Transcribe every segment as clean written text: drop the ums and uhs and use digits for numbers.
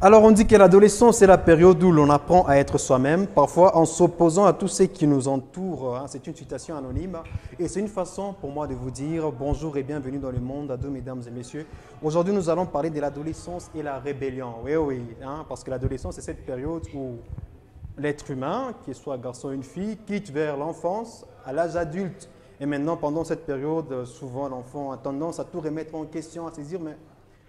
Alors, on dit que l'adolescence, c'est la période où l'on apprend à être soi-même, parfois en s'opposant à tout ce qui nous entoure. C'est une citation anonyme et c'est une façon pour moi de vous dire bonjour et bienvenue dans le monde ado, mesdames et messieurs. Aujourd'hui, nous allons parler de l'adolescence et la rébellion. Oui, parce que l'adolescence, c'est cette période où l'être humain, qu'il soit garçon ou une fille, quitte vers l'enfance à l'âge adulte. Et maintenant, pendant cette période, souvent l'enfant a tendance à tout remettre en question, à se dire mais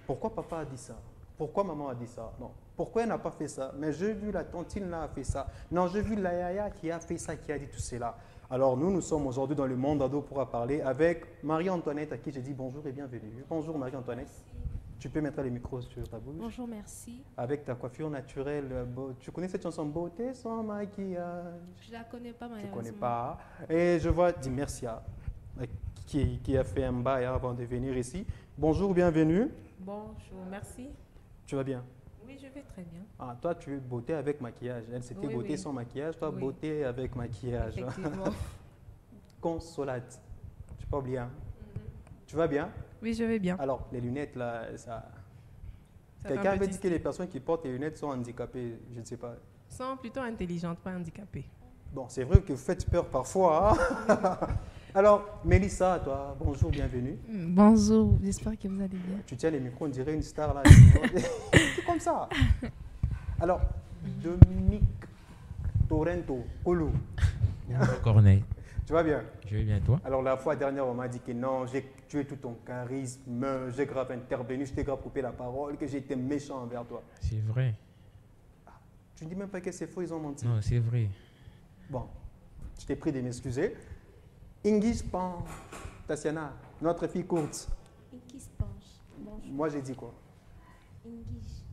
pourquoi papa a dit ça? Pourquoi maman a dit ça? Non. Pourquoi elle n'a pas fait ça? Mais j'ai vu la tantine là a fait ça. Non, j'ai vu la yaya qui a fait ça, qui a dit tout cela. Alors nous sommes aujourd'hui dans le monde ado pour parler avec Marie-Antoinette à qui j'ai dit bonjour et bienvenue. Bonjour Marie-Antoinette. Tu peux mettre les micros sur ta bouche. Bonjour, merci. Avec ta coiffure naturelle. Tu connais cette chanson Beauté sans maquillage? Je ne la connais pas malheureusement. Tu ne connais pas. Et je vois Dimercia qui a fait un bail avant de venir ici. Bonjour, bienvenue. Bonjour, merci. Tu vas bien? Oui, je vais très bien. Ah, toi, tu es beauté avec maquillage. Elle, c'était Oui, beauté oui. sans maquillage. Toi, Oui. beauté avec maquillage. Effectivement. Consolade. Je n'ai pas oublié. Hein? Tu vas bien? Oui, je vais bien. Alors, les lunettes, là, ça... Ça Quelqu'un fait un avait petit dit que les personnes qui portent les lunettes sont handicapées. Je ne sais pas. sont plutôt intelligentes, pas handicapées. Bon, c'est vrai que vous faites peur parfois. Hein? Alors, Mélissa, toi, bonjour, bienvenue. Bonjour, j'espère que vous allez bien. Tu tiens les micros, on dirait une star là. C'est comme ça. Alors, Dominique Torrento, Kolo. Corneille. Tu vas bien? Je vais bien, toi? Alors, la fois dernière, on m'a dit que non, j'ai tué tout ton charisme, j'ai grave intervenu, je t'ai grave coupé la parole, que j'ai été méchant envers toi. C'est vrai. Tu ne dis même pas que c'est faux, ils ont menti. Non, c'est vrai. Bon, je t'ai pris de m'excuser. Ingis Pan, Tatiana, notre fille courte. Inki se penche. Bonjour. Moi, j'ai dit quoi? Ingis.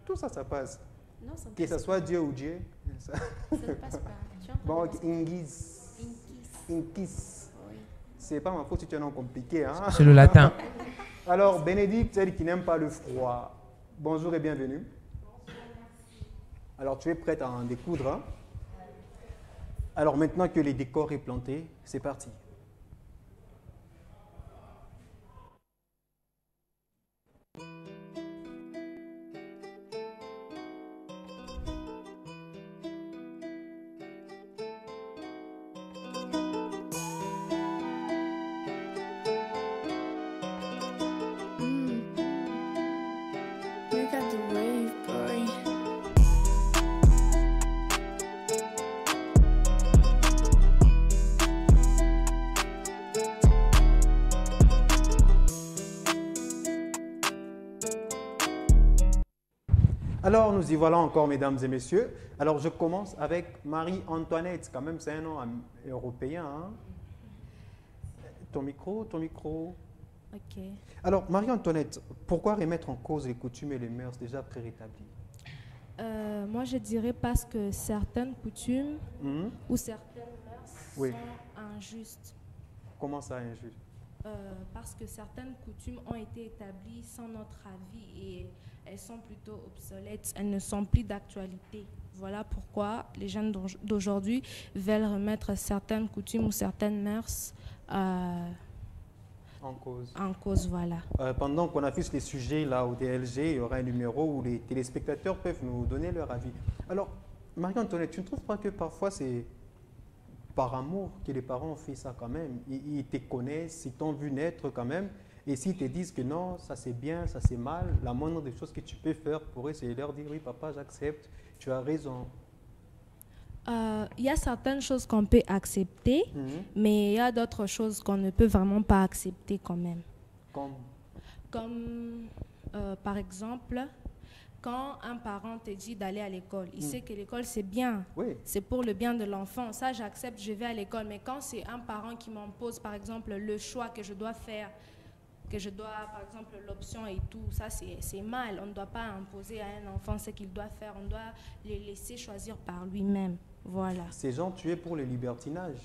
Tout ça, ça passe. Non, ça ne Que ce passe soit Dieu ou Dieu. Ça. pas. Ça ne passe pas. Tu es en train Bon, de passer. Ingis. Inkis. Inkis. Oui. C'est pas ma faute si tu es un nom compliqué. Hein? C'est le latin. Alors, Bénédicte, celle qui n'aime pas le froid. Bonjour et bienvenue. Alors, tu es prête à en découdre. Hein? Alors, maintenant que les décors est planté, c'est parti. You got the wave, boy. Alors, nous y voilà encore, mesdames et messieurs. Alors, je commence avec Marie-Antoinette. Quand même, c'est un nom européen. Hein? Ton micro, ton micro. Ok. Alors, Marie-Antoinette, pourquoi remettre en cause les coutumes et les mœurs déjà prérétablies? Moi, je dirais parce que certaines coutumes Mhm. ou certaines mœurs Oui. sont injustes. Comment ça, injuste? Parce que certaines coutumes ont été établies sans notre avis et elles sont plutôt obsolètes, elles ne sont plus d'actualité. Voilà pourquoi les jeunes d'aujourd'hui veulent remettre certaines coutumes ou certaines mœurs En cause. en cause. Voilà. Pendant qu'on affiche les sujets là au DLG, il y aura un numéro où les téléspectateurs peuvent nous donner leur avis. Alors, Marie-Antoinette, tu ne trouves pas que parfois c'est par amour que les parents ont fait ça quand même? Ils te connaissent, ils t'ont vu naître quand même, et s'ils te disent que non, ça c'est bien, ça c'est mal, la moindre des choses que tu peux faire pour eux, c'est leur dire oui papa, j'accepte, tu as raison. Il y a certaines choses qu'on peut accepter, Mhm. mais il y a d'autres choses qu'on ne peut vraiment pas accepter quand même. Comme Par exemple, quand un parent te dit d'aller à l'école, il sait que l'école c'est bien, oui, c'est pour le bien de l'enfant. Ça, j'accepte, je vais à l'école. Mais quand c'est un parent qui m'impose, par exemple, le choix que je dois faire, que je dois, par exemple, l'option et tout, ça c'est mal. On ne doit pas imposer à un enfant ce qu'il doit faire. On doit le laisser choisir par lui-même. Voilà. ces gens, tu es pour le libertinage.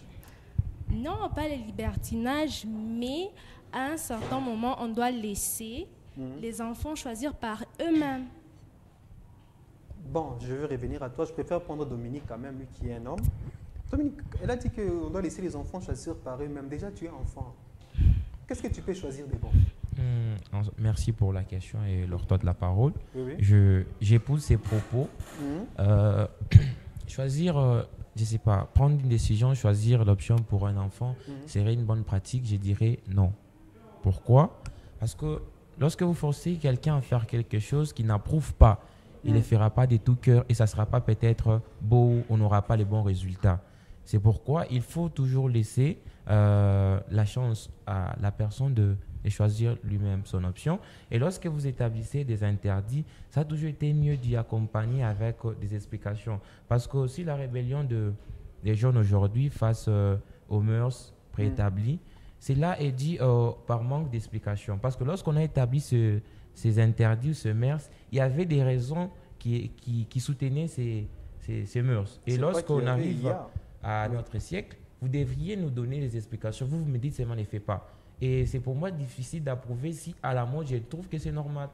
Non, pas le libertinage, mais à un certain moment, on doit laisser les enfants choisir par eux-mêmes. Bon, je veux revenir à toi. Je préfère prendre Dominique quand même, lui qui est un homme. Dominique, elle a dit qu'on doit laisser les enfants choisir par eux-mêmes. Déjà, tu es enfant. Qu'est-ce que tu peux choisir de bon? Merci pour la question et l'octroi de la parole. Oui, oui. J'épouse ces propos. Mhm. Choisir, je ne sais pas, prendre une décision, choisir l'option pour un enfant, serait une bonne pratique? Je dirais non. Pourquoi? Parce que lorsque vous forcez quelqu'un à faire quelque chose qu'il n'approuve pas, il ne le fera pas de tout cœur et ça ne sera pas peut-être beau, on n'aura pas les bons résultats. C'est pourquoi il faut toujours laisser la chance à la personne de choisir lui-même son option. Et lorsque vous établissez des interdits, ça a toujours été mieux d'y accompagner avec des explications. Parce que aussi la rébellion des jeunes aujourd'hui face aux mœurs préétablies, cela est dit par manque d'explication. Parce que lorsqu'on a établi ces interdits, ce mœurs, il y avait des raisons qui soutenaient ces mœurs. Et lorsqu'on arrive à notre siècle, vous devriez nous donner des explications. Vous me dites seulement ne faites pas. Et c'est pour moi difficile d'approuver si à la mode je trouve que c'est normal.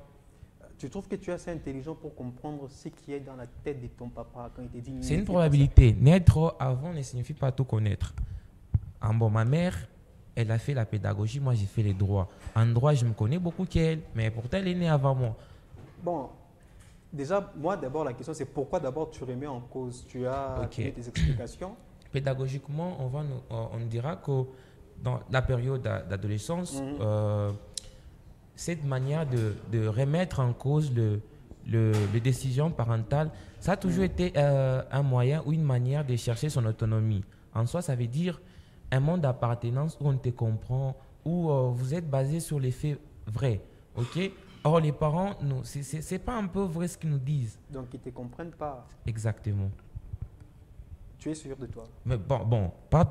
Tu trouves que tu es assez intelligent pour comprendre ce qui est dans la tête de ton papa quand il te dit... C'est une probabilité. Naître avant ne signifie pas tout connaître. Bon, ma mère, elle a fait la pédagogie, moi j'ai fait les droits. En droit, je me connais beaucoup qu'elle, mais pourtant elle est née avant moi. Bon, déjà, moi d'abord la question c'est pourquoi d'abord tu remets en cause? Tu as donné tes explications? Pédagogiquement, on dira que dans la période d'adolescence, cette manière de remettre en cause les décisions parentales, ça a toujours été un moyen ou une manière de chercher son autonomie. En soi, ça veut dire un monde d'appartenance où on te comprend, où vous êtes basé sur les faits vrais. Ok? Or, les parents, c'est pas un peu vrai ce qu'ils nous disent. Donc, ils ne te comprennent pas. Exactement. Tu es sûr de toi? Mais bon, pas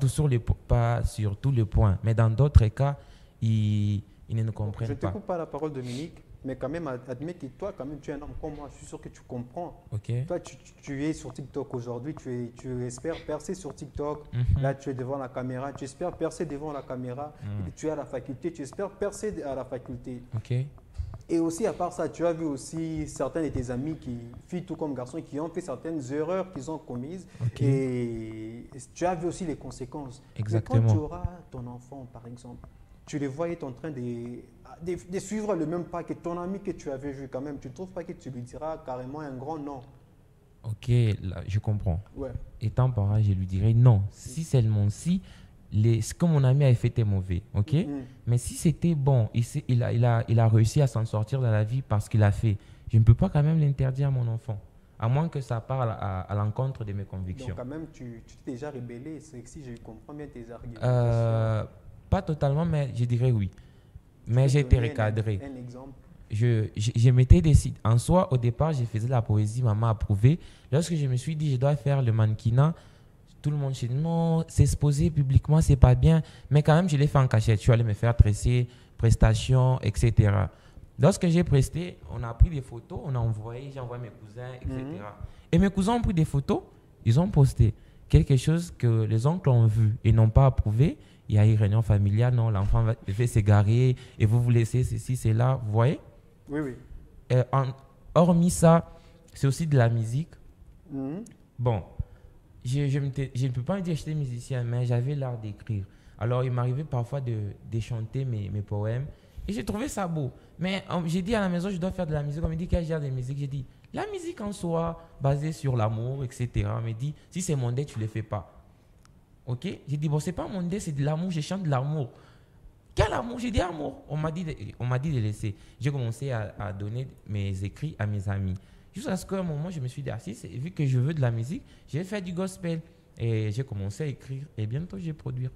sur tous les points, mais dans d'autres cas, ils ne nous comprennent pas. Je ne te coupe pas la parole, Dominique, mais quand même, admets que toi, quand même, tu es un homme comme moi. Je suis sûr que tu comprends. Okay. Toi, tu es sur TikTok aujourd'hui, tu espères percer sur TikTok. Là, tu es devant la caméra, tu espères percer devant la caméra. Et tu es à la faculté, tu espères percer à la faculté. Okay. Et aussi, à part ça, tu as vu aussi certains de tes amis, filles tout comme garçons, qui ont fait certaines erreurs qu'ils ont commises. Okay. Et tu as vu aussi les conséquences. Exactement. Mais quand tu auras ton enfant, par exemple, tu les voyais en train de suivre le même pas que ton ami que tu avais vu quand même. Tu ne trouves pas que tu lui diras carrément un grand non? Ok, là, je comprends. Ouais. Étant parent, je lui dirais non. Si seulement si ce que mon ami a fait était mauvais, ok? Mais si c'était bon, il a réussi à s'en sortir dans la vie parce qu'il a fait, je ne peux pas quand même l'interdire à mon enfant, à moins que ça parle à l'encontre de mes convictions. Donc quand même, tu t'es déjà rebellé, c'est que si je comprends bien tes arguments. Pas totalement, mais je dirais oui. Mais j'ai été recadré. Un exemple? Je m'étais décidé. En soi, au départ, je faisais la poésie, maman a approuvé. Lorsque je me suis dit, je dois faire le mannequinat, tout le monde s'est dit, non, s'exposer publiquement, c'est pas bien. Mais quand même, je l'ai fait en cachette. Je suis allé me faire tresser, prestations, etc. Lorsque j'ai presté, on a pris des photos, on a envoyé, j'ai envoyé mes cousins, etc. Et mes cousins ont pris des photos, ils ont posté quelque chose que les oncles ont vu et n'ont pas approuvé. Il y a une réunion familiale, non, l'enfant va s'égarer et vous laissez ceci, cela, vous voyez? Oui, oui. Hormis ça, c'est aussi de la musique. Bon, je ne peux pas dire que j'étais musicien, mais j'avais l'art d'écrire. Alors, il m'arrivait parfois de chanter mes poèmes et j'ai trouvé ça beau. Mais j'ai dit à la maison, je dois faire de la musique. On me dit quel genre de musique? J'ai dit, la musique en soi, basée sur l'amour, etc. On me dit, si c'est mon dé, tu ne le fais pas. Ok? J'ai dit, bon, c'est pas mon dé, c'est de l'amour, je chante de l'amour. Quel amour? J'ai dit amour. On m'a dit de laisser. J'ai commencé à donner mes écrits à mes amis. Jusqu'à ce qu'à un moment, je me suis dit, vu que je veux de la musique, j'ai fait du gospel. Et j'ai commencé à écrire. Et bientôt, je vais produire.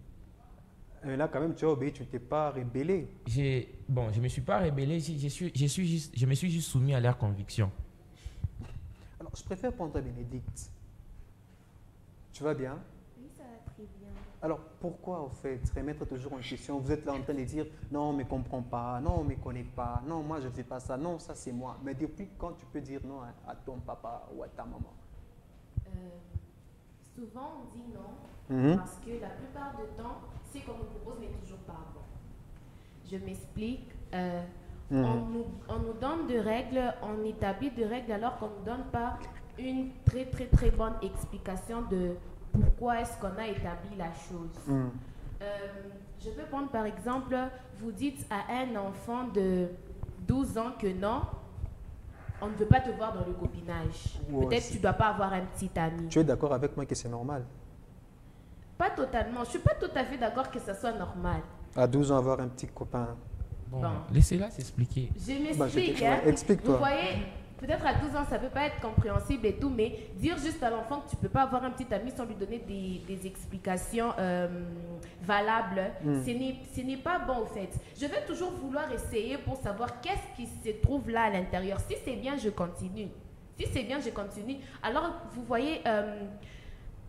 Et là, quand même, tu as obéi, tu ne t'es pas rebellé. Je ne me suis pas rebellé. Je me suis juste soumis à leurs convictions. Alors, je préfère prendre Bénédicte. Tu vas bien? Oui, ça va très bien. Alors, pourquoi, en fait, remettre toujours en question? Vous êtes là en train de dire, non, on ne me comprend pas, non, on ne me connaît pas, non, moi, je ne fais pas ça, non, ça, c'est moi. Mais depuis quand tu peux dire non à ton papa ou à ta maman? Souvent, on dit non, parce que la plupart du temps, c'est qu'on nous propose, mais toujours pas bon. Je m'explique. On nous donne des règles, on établit des règles alors qu'on ne nous donne pas une très, très, très bonne explication de pourquoi est-ce qu'on a établi la chose. je peux prendre par exemple, vous dites à un enfant de 12 ans que non, on ne veut pas te voir dans le copinage. Ouais, Peut-être c'est- tu ne dois pas avoir un petit ami. Tu es d'accord avec moi que c'est normal? Pas totalement. Je ne suis pas tout à fait d'accord que ça soit normal. À 12 ans, avoir un petit copain. Bon, Bon. laissez-la s'expliquer. Je Bah, je m'explique. t'ai- Hein. ouais, explique-toi. Vous voyez, peut-être à 12 ans, ça ne peut pas être compréhensible et tout, mais dire juste à l'enfant que tu ne peux pas avoir un petit ami sans lui donner des explications valables, ce n'est pas bon au fait. Je vais toujours vouloir essayer pour savoir qu'est-ce qui se trouve là à l'intérieur. Si c'est bien, je continue. Si c'est bien, je continue. Alors, vous voyez...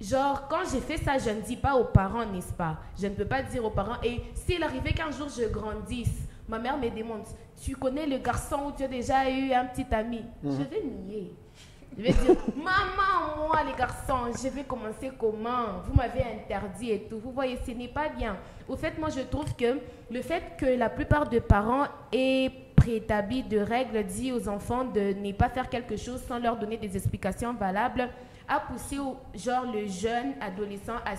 genre, quand j'ai fait ça, je ne dis pas aux parents, n'est-ce pas? Je ne peux pas dire aux parents. Et s'il arrivait qu'un jour je grandisse, ma mère me demande, tu connais le garçon où tu as déjà eu un petit ami? Je vais nier. Je vais dire, maman, moi, les garçons, je vais commencer comment? Vous m'avez interdit et tout. Vous voyez, ce n'est pas bien. Au fait, moi, je trouve que le fait que la plupart des parents aient préétabli de règles dit aux enfants de ne pas faire quelque chose sans leur donner des explications valables a poussé genre le jeune adolescent à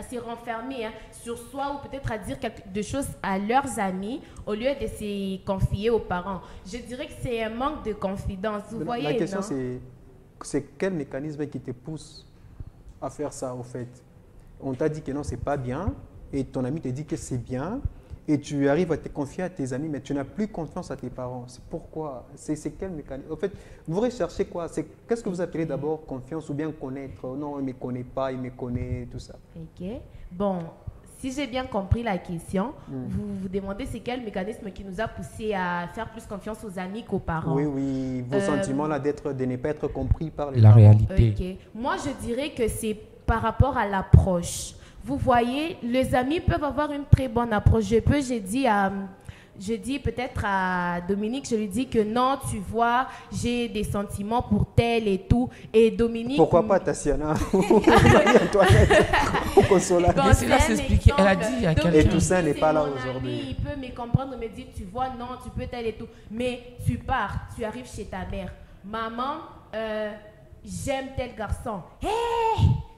se renfermer sur soi ou peut-être à dire quelque chose à leurs amis au lieu de se confier aux parents. Je dirais que c'est un manque de confidence. Vous voyez, La question, non? c'est quel mécanisme qui te pousse à faire ça, au fait? On t'a dit que non, c'est pas bien, et ton ami te dit que c'est bien, et tu arrives à te confier à tes amis, mais tu n'as plus confiance à tes parents. C'est pourquoi? C'est quel mécanisme? En fait, vous recherchez quoi? Qu'est-ce que vous appelez d'abord confiance ou bien connaître? Non, il ne me connaît pas, il me connaît, tout ça. Ok. Bon, si j'ai bien compris la question, vous vous demandez c'est quel mécanisme qui nous a poussé à faire plus confiance aux amis qu'aux parents. Oui, vos sentiments là de ne pas être compris par les La parents. réalité. Ok. Moi, je dirais que c'est par rapport à l'approche. Vous voyez, les amis peuvent avoir une très bonne approche. Je dis peut-être à Dominique, je lui dis que non, tu vois, j'ai des sentiments pour tel et tout. Et Dominique... Pourquoi pas Tatiana ou Marie-Antoinette ou Consolata? Bon, Laissez-la c'est un s'expliquer. Elle a exemple. dit à Dominique, quelqu'un. Et Toussaint n'est c'est pas là mon aujourd'hui. ami, il peut me comprendre, me dire, tu vois, non, tu peux tel et tout. Mais tu pars, tu arrives chez ta mère. Maman, j'aime tel garçon. Hé,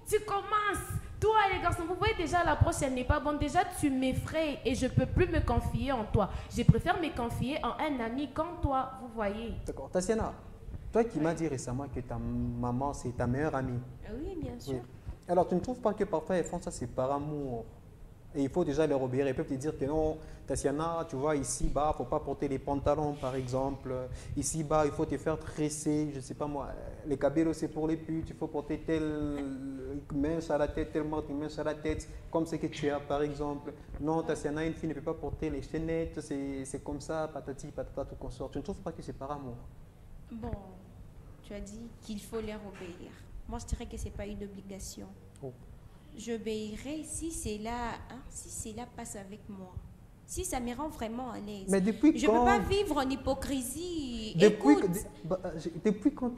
tu commences. Toi, les garçons, vous voyez déjà l'approche, elle n'est pas bonne. Déjà, tu m'effraies et je ne peux plus me confier en toi. Je préfère me confier en un ami comme toi, vous voyez. D'accord. Tatiana, toi qui m'as dit récemment que ta maman, c'est ta meilleure amie. Oui, bien sûr. Oui. Alors, tu ne trouves pas que parfois elles font ça, c'est par amour? Et il faut déjà leur obéir. Ils peuvent te dire que non, Tatiana, tu vois, ici, bas, il ne faut pas porter les pantalons, par exemple. Ici, bas, il faut te faire tresser, je ne sais pas moi. Les cabellos, c'est pour les putes. Il faut porter telle mince à la tête, telle mince à la tête, comme ce que tu as, par exemple. Non, Tatiana, une fille ne peut pas porter les chaînettes, c'est comme ça, patati, patata, tout consort. Tu ne trouves pas que c'est par amour? Bon, tu as dit qu'il faut leur obéir. Moi, je dirais que ce n'est pas une obligation. Oh. J'obéirai si cela passe avec moi. Si ça me rend vraiment à l'aise. Mais depuis Je ne peux pas vivre en hypocrisie. Depuis, Écoute, depuis quand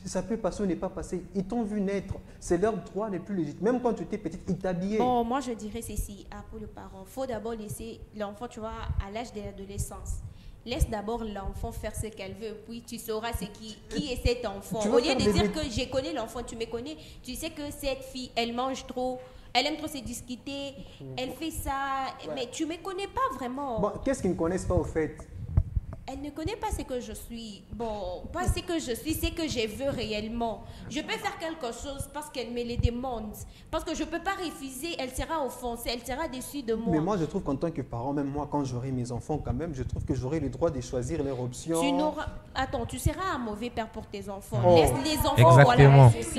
ça peut passer ou n'est pas passé, ils t'ont vu naître. C'est leur droit les plus légitimes. Même quand tu étais petite, ils t'habillaient. bon, moi je dirais ceci pour le parent. Il faut d'abord laisser l'enfant, tu vois, à l'âge de l'adolescence. Laisse d'abord l'enfant faire ce qu'elle veut, puis tu sauras qui est cet enfant. Tu Au veux lieu faire de des dire bébés- que je connais l'enfant, tu me connais, tu sais que cette fille, elle mange trop, elle aime trop se discuter, elle fait ça, mais tu ne me connais pas vraiment. Bon, qu'est-ce qu'ils ne connaissent pas au fait? Elle ne connaît pas ce que je suis. Bon, pas ce que je suis, ce que je veux réellement. Je peux faire quelque chose parce qu'elle me le demande. Parce que je ne peux pas refuser, elle sera offensée, elle sera déçue de moi. Mais moi, je trouve qu'en tant que parent, même moi, quand j'aurai mes enfants, quand même, je trouve que j'aurai le droit de choisir leur option. Tu n'auras... Attends, tu seras un mauvais père pour tes enfants. Oh. Laisse les enfants, Exactement. Laisse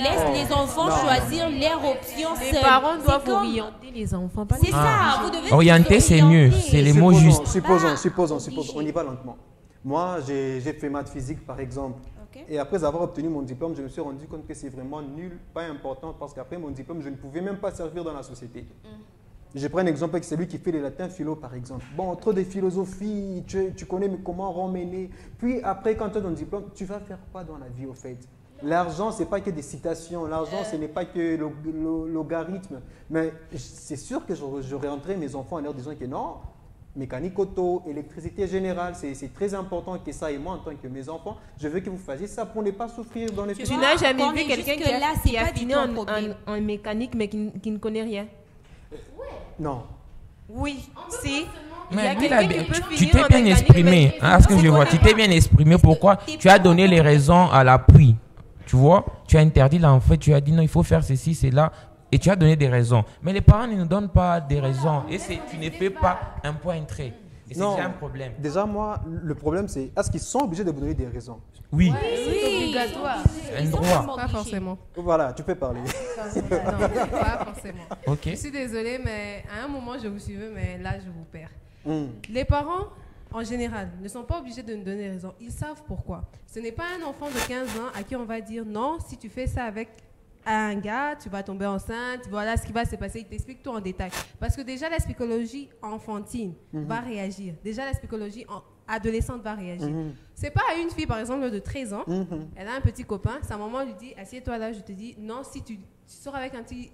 les enfants choisir leur option Les seuls. parents C'est doivent comme- orienter les enfants. Pas C'est les ça, vous devez Orienter, c'est mieux. C'est les mots justes. Supposons, on y va lentement. Moi, j'ai fait maths physique, par exemple. Ok. Et après avoir obtenu mon diplôme, je me suis rendu compte que c'est vraiment nul, pas important, parce qu'après mon diplôme, je ne pouvais même pas servir dans la société. Je prends un exemple avec celui qui fait les latins philo, par exemple. Bon, trop de philosophie, tu connais mais comment remêler. Puis après, quand tu as ton diplôme, tu vas faire quoi dans la vie, au fait? L'argent, ce n'est pas que des citations. L'argent, ce n'est pas que le logarithme. Mais c'est sûr que j'aurais entré mes enfants en leur disant que non, mécanique auto, électricité générale, c'est très important que ça. Et moi, en tant que mes enfants, je veux que vous fassiez ça pour ne pas souffrir dans les Tu Tu vois, n'as jamais qu'on vu est quelqu'un jusque-là, qui c'est a pas du fini tout un problème. en mécanique mais qui ne connaît rien. Non. Oui, si. Mais Il y a quelqu'un qui peut tu finir t'es en bien mécanique, exprimé, mais à ce que je vois. Tu t'es bien exprimé. Pourquoi tu as donné les raisons à l'appui. Tu vois, tu as interdit l'enfant, tu as dit non, il faut faire ceci, cela, et tu as donné des raisons. Mais les parents ne nous donnent pas des raisons. Et tu ne fais pas un point trait. Et c'est Non. déjà un problème. Déjà, moi, le problème, c'est est-ce qu'ils sont obligés de vous donner des raisons? Oui, C'est obligatoire. un droit. Pas forcément. Voilà, tu peux parler. Non, pas forcément. Ok. Je suis désolée, mais à un moment, je vous suivais, mais là, je vous perds. Hmm. Les parents, en général, ne sont pas obligés de nous donner raison. Ils savent pourquoi. Ce n'est pas un enfant de 15 ans à qui on va dire non, si tu fais ça avec un gars, tu vas tomber enceinte, voilà ce qui va se passer. Il t'explique tout en détail. Parce que déjà, la psychologie enfantine va réagir. Déjà, la psychologie adolescente va réagir. C'est pas à une fille, par exemple, de 13 ans, elle a un petit copain, sa maman lui dit, assieds-toi là, je te dis, non, si tu sors avec un petit,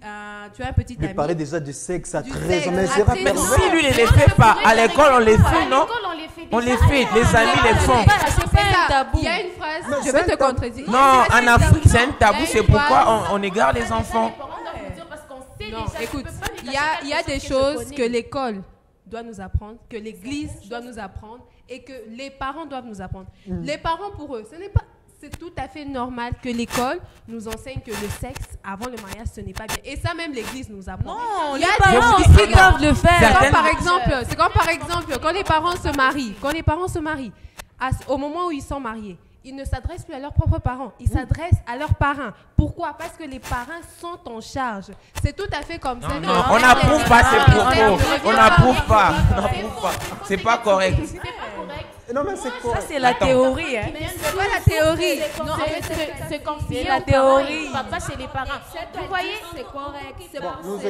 tu as un petit Mais ami. parler déjà du sexe à Du 13 ans, mais sexe c'est à pas 13 Mais ans. si lui ne les fait pas, à l'école on les fait, non? On les fait, les amis les font. C'est pas un tabou. Il y a une phrase, Non, je c'est vais un te tabou. contredire. Non, en Afrique c'est un tabou, Il y a c'est une pourquoi phrase- on égare les enfants. Non, écoute, il y a des choses que l'école doit nous apprendre, que l'église doit nous apprendre et que les parents doivent nous apprendre. Les parents, pour eux, c'est tout à fait normal que l'école nous enseigne que le sexe avant le mariage, ce n'est pas bien. Et ça, même l'église nous apprend. Non, Il y a les des parents gens aussi qui doivent le faire. C'est Certaines- comme par exemple, quand les parents se marient, au moment où ils sont mariés, ils ne s'adressent plus à leurs propres parents, ils s'adressent à leurs parents. Pourquoi? Parce que les parents sont en charge. C'est tout à fait comme ça. Non, on n'approuve pas ces propos. On n'approuve pas. C'est pas correct. Non, mais c'est quoi? Ça, c'est la théorie. Hein. C'est pas la théorie. Non, en fait, c'est confier C'est la aux parents et théorie. papa chez les parents. Vous voyez, C'est correct. C'est Bon, pour nous cela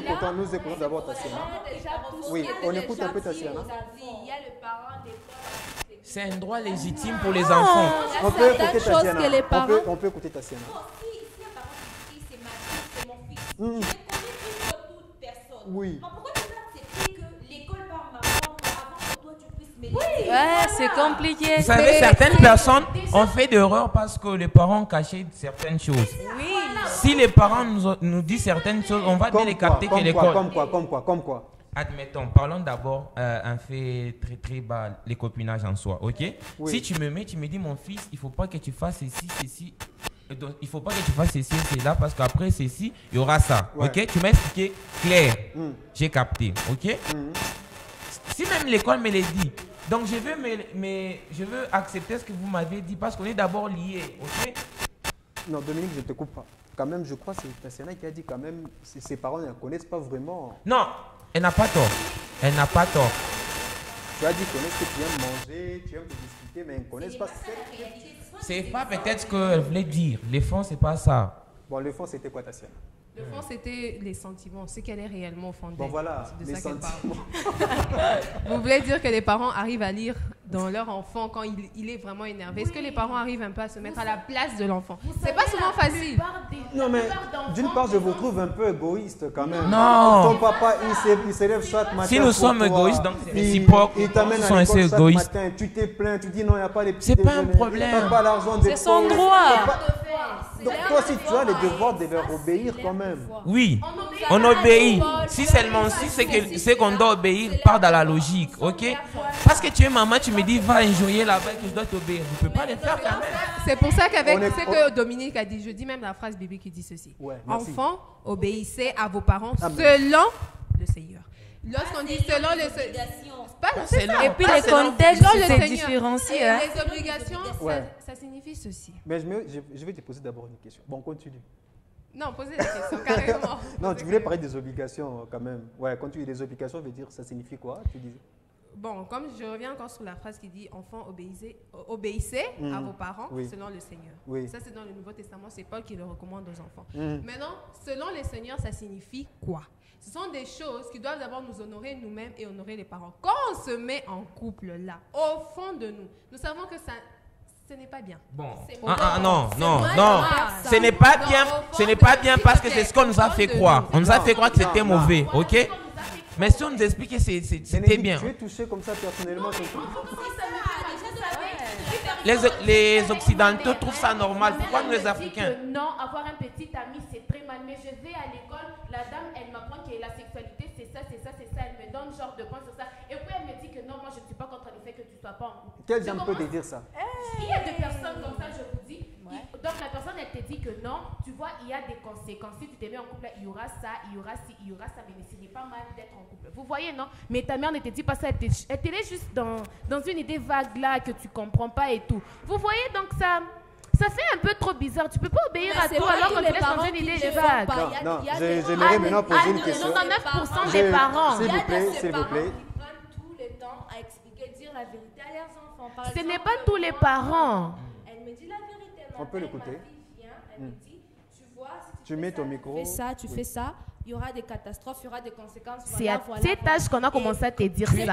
écoutons d'abord Tatiana. déjà tout ce Oui, qui est on déjà écoute un peu gentil Tatiana. aux avis. Il y a le parent des fois. C'est un droit légitime pour les enfants. On peut écouter certaines choses Tatiana. que les parents- On peut écouter Tatiana. Si un parent dit c'est ma fille, c'est mon fils, je ne connais plus toute personne. Oui. Alors pourquoi tu peux accepter que l'école par maman avant que toi tu puisses mêler Ouais, c'est compliqué. Vous savez, certaines personnes ont fait d'erreurs parce que les parents ont caché certaines choses. Oui. Si les parents nous disent certaines choses, on va bien les capter que l'école. Comme quoi? Admettons, parlons d'abord un fait très très bas, les copinages en soi, ok? Oui. Si tu me dis mon fils, il faut pas que tu fasses ceci. Donc, il faut pas que tu fasses ceci et cela parce qu'après ceci, il y aura ça, Ouais. ok? Tu m'as expliqué clair, j'ai capté, ok? Si même l'école me le dit, donc je veux accepter ce que vous m'avez dit parce qu'on est d'abord liés, ok? Non, Dominique, je te coupe pas. Quand même, je crois que c'est Tatiana qui a dit quand même ses parents ne la connaissent pas vraiment. Non, elle n'a pas tort. Elle n'a pas tort. Tu as dit qu'ils connaissent que tu aimes manger, tu aimes te discuter, mais ils ne connaissent pas. C'est pas peut-être ce qu'elle voulait dire. Les fonds, c'est pas ça. Bon, le fond, c'était quoi, Tatiana? Le fond, c'était les sentiments, ce qu'elle est réellement fondée. Bon, voilà, C'est de les ça qu'elle parle. sentiments. Vous voulez dire que les parents arrivent à lire dans leur enfant quand il est vraiment énervé. Est-ce que les parents arrivent un peu à se mettre à la place de l'enfant? C'est pas souvent facile. Non, mais d'une part, je vous trouve un peu égoïste quand même. Non. Ton papa, il se lève chaque matin. Si nous pour sommes toi. égoïstes, donc c'est réciproque. Il t'amène Nous à sommes l'école assez chaque égoïstes. matin. Tu t'es plaint, tu dis non, il n'y a pas les petits C'est pas un déjeuners, problème. t'as pas l'argent des C'est son pauvres. droit. T'as pas- Donc toi, si tu as les devoirs de leur obéir quand même. Oui, on obéit. Si seulement si c'est qu'on doit obéir, part dans la logique, ok? Parce que tu es maman, tu me dis va enjoyer là-bas que je dois t'obéir. Je ne peux pas le faire quand même. C'est pour ça qu'avec On est- ce que Dominique a dit, je dis même la phrase bébé qui dit ceci. Ouais, merci. Enfants, obéissez à vos parents Amen. selon le Seigneur. Lorsqu'on dit selon le Seigneur, c'est ça. Et puis Pas les selon- contextes, selon le c'est Seigneur. différencié. Et Hein. les obligations, Ouais. ça signifie ceci. Mais je vais te poser d'abord une question. Bon, continue. Non, posez la question carrément. Non, tu voulais parler des obligations quand même. Ouais, quand tu dis des obligations, veut dire ça signifie quoi? Tu disais. Bon, comme je reviens encore sur la phrase qui dit enfants, obéissez à vos parents Oui. selon le Seigneur. Oui. Ça, c'est dans le Nouveau Testament, c'est Paul qui le recommande aux enfants. Mhm. Maintenant, selon le Seigneur, ça signifie quoi? Ce sont des choses qui doivent d'abord nous honorer nous-mêmes et honorer les parents. Quand on se met en couple là, au fond de nous, nous savons que ça, ce n'est pas bien. Bon. C'est Non. Ah, Ce n'est pas bien. Ce n'est pas bien parce que c'est ce qu'on nous a fait croire. On nous a fait croire que c'était Non. mauvais, ok? Mais si on nous explique que c'était bien. Tu es touché comme ça personnellement. Les Occidentaux trouvent ça normal. Pourquoi nous les Africains? Non, avoir un petit ami, c'est très mal. Mais je vais à l'école, la dame, elle m'apprend que la sexualité, c'est ça, c'est ça, c'est ça. Elle me donne genre de points sur ça. Et puis elle me dit que non, moi je ne suis pas contre le fait que tu ne sois pas en couple. Quel dame peut te dire ça? Il y a des personnes comme ça, je vous dis. Donc la personne, elle te dit que non, tu vois, il y a des conséquences. Si tu te mets en couple, il y aura ça, il y aura ci, il y aura ça. Mais ce n'est pas mal d'être en couple. Vous voyez, non? Mais ta mère ne te dit pas ça. Elle te laisse juste dans une idée vague là que tu comprends pas et tout. Vous voyez, donc ça fait un peu trop bizarre. Tu peux pas obéir à tout alors qu'on te laisse dans une idée vague. Non, j'aimerais maintenant poser une question. 99% des parents. S'il vous plaît, s'il vous plaît. Qui prennent tout le temps à expliquer, dire la vérité à leurs enfants. Par Ce exemple, n'est pas tous les parents. Elle me dit la vérité. On peut l'écouter. Ma fille vient, elle me dit, tu vois, si Tu fais mets ça, ton micro. Tu fais ça, tu fais ça, il y aura des catastrophes, il y aura des conséquences. C'est à cet âge qu'on a commencé à te dire ça. Elle-